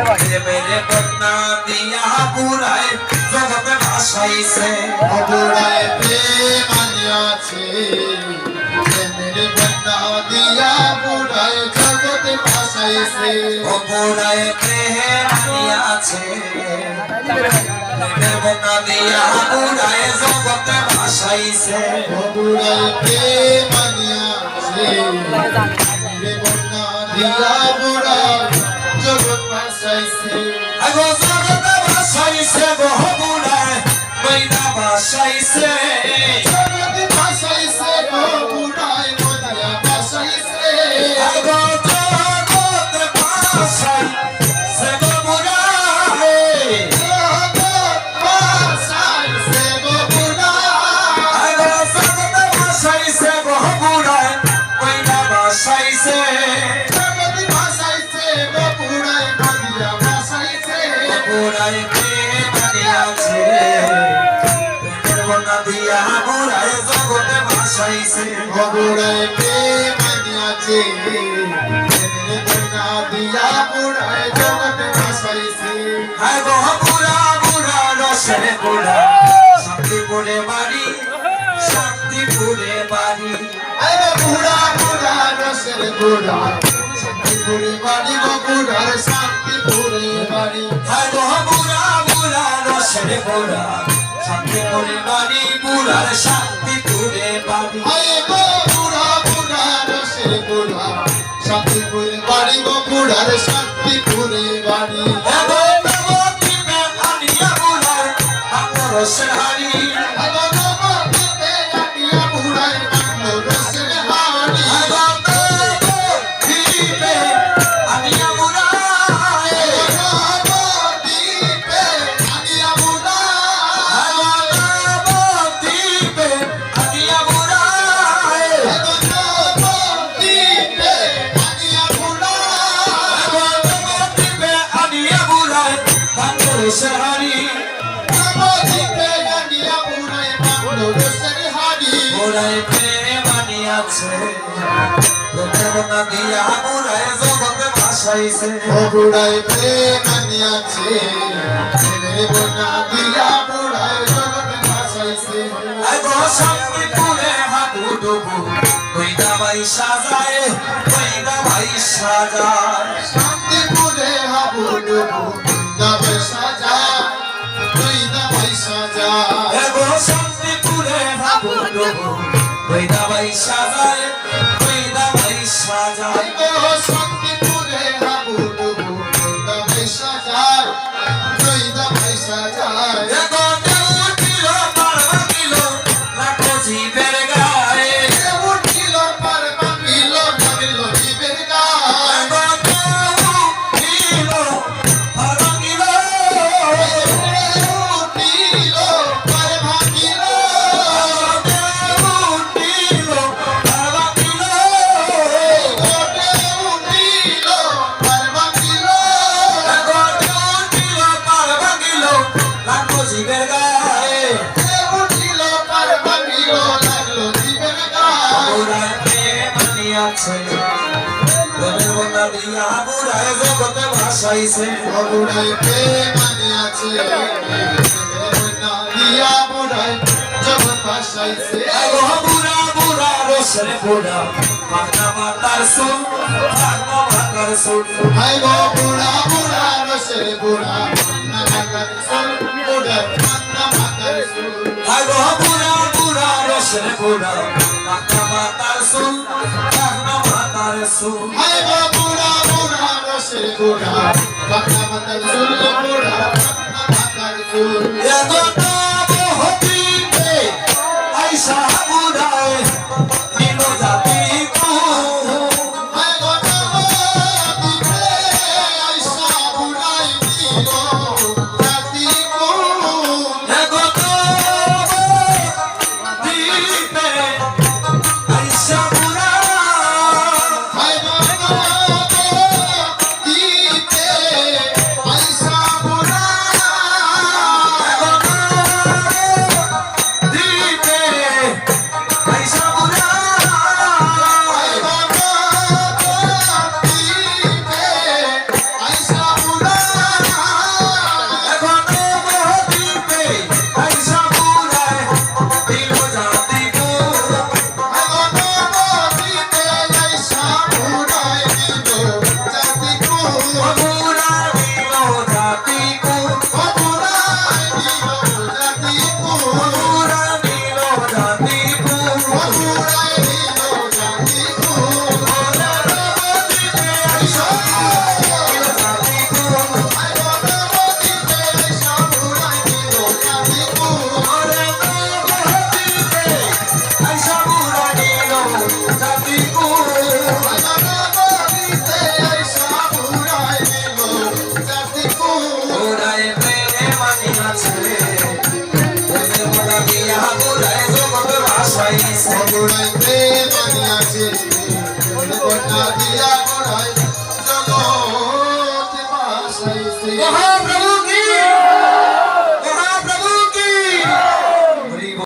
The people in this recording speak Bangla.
মেরে বন্যা দিয়া পুরায় জগতে ভাসাইছে পুরায় প্রেম আনিয়াছে মেরে বন্যা দিয়া পুরায় জগতে ভাসাইছে পুরায় প্রেম আনিয়াছে মেরে বন্যা দিয়া পুরায় জগতে ভাসাইছে পুরায় প্রেম আনিয়াছে মেরে বন্যা দিয়া পুরায় জগৎ ভাসাইছে আগো জগতে ভাসাইছে গো পুরায় বইনা ভাসাইছে জগৎ ভাসাইছে গো পুরায় বন্যা ভাসাইছে আগো জগতে ভাসাইছে গো পুরায় জগৎ ভাসাইছে গো পুরায় আগো জগতে ভাসাইছে গো পুরায় বইনা ভাসাইছে জগৎ ভাসাইছে গো পুরায় বন্যা ভাসাইছে পুরায় প্রেম আনিয়াছে প্রেমের বন্যা দিয়া পুরায় জগতে ভাসাইছে পুরায় প্রেম আনিয়াছে মেরে বন্যা দিয়া পুরায় জগৎ ভাসাইছে হায় গো পুরা পুরা রসে পুরা শান্তিপুরে বাড়ি শান্তিপুরে বাড়ি আরে পুরা পুরা রসের পুরা শান্তিপুরে বাড়ি গো পুরার শান্তিপুরে বাড়ি হায় গো পুরা পুরা রসে পুরা শান্তিপুরে বাড়ি পুরার শান্তিপুরে বাড়ি আরে গো পুরা পুরা রসের পুরা শান্তিপুরে বাড়ি গো পুরার শান্তিপুরে বাড়ি এগো নবদ্বীপে আনিয়া পুরার রসের হাড়ি আগো নবদ্বীপে আনিয়া পুরায় বাংলো রসের হাড়ি এগো নবদ্বীপে আনিয়া পুরায় নবদ্বীপে আনিয়া পুরায় নবদ্বীপে আনিয়া পুরায় নবদ্বীপে আনিয়া পুরায় নবদ্বীপে আনিয়া পুরায় রসের হাড়ি নবদ্বীপে আনিয়া পুরায় বাংলো রসের হাড়ি পুরায় প্রেম আনিয়াছে প্রেমের বন্যা দিয়া পুরায় জগতে ভাসাইছে পুরায় প্রেম আনিয়াছে মেরে বন্যা দিয়া পুরায় জগৎ ভাসাইছে আগো শান্তিপুরে হাবুডুবু কইদা ভাই সাজায় কইদা ভাই সাজায় শান্তিপুরে হাবুডুবু দাবে সাজা তুই দাবে সাজা আগো শান্তিপুরে হাবুডুবু কইদা ভাই সাজায় কইদা ভাই সাজায় ও শান্তিপুরে হাবুডুবু দাবে সাজা তুই দাবে সাজা আগো দেউটিল পারবা দিল লাখো জীবের গায়ে উঠিল পার বাঁধিল নামিল জীবের গায় আগো দেউটিল পারবা দিল উঠিল পার ভাঙিল দেউটিল পারবা দিল গোটে উঠিল পার ভাঙিল আগো দেউটিল পারবা দিল লাখো জীবের গায়ে উঠিল পার ভাঙিল লাগলো জীবের গায় পুরায় প্রেম আনিয়াছে প্রেমের বন্যা দিয়া পুরায় জগতে ভাসাইছে বুড়াই প্রেম আনিয়াছে বন্যা দিয়া বুড়াই জগৎ ভাসাইছে আগো বুড়া বুড়া রসের বুড়া মাথা মাতার সুর মাথা মাতার সুর হাই গো বুড়া বুড়া রসের বুড়া নাগার সুর বুড়া মাতার সুর আগো বুড়া বুড়া রসের বুড়া মাথা মাতার সুর মাথা মাতার সুর হাই গো বুড়া বুড়া রসের বুড়া মাতার সুর বুড়া মাতার সুর এগো নব হতিতে আইসা বুড়ায় দিল জাতি কু হাই গো নবদ্বীপে আইসা বুড়াই দিল জাতি কোন এগো নব দ্বীপে আইসা বুড়া হাই গো নবদ্বীপে আইসা বুড়া এগো দিয়া গোড়ায় জগৎ বাসাইছে মহা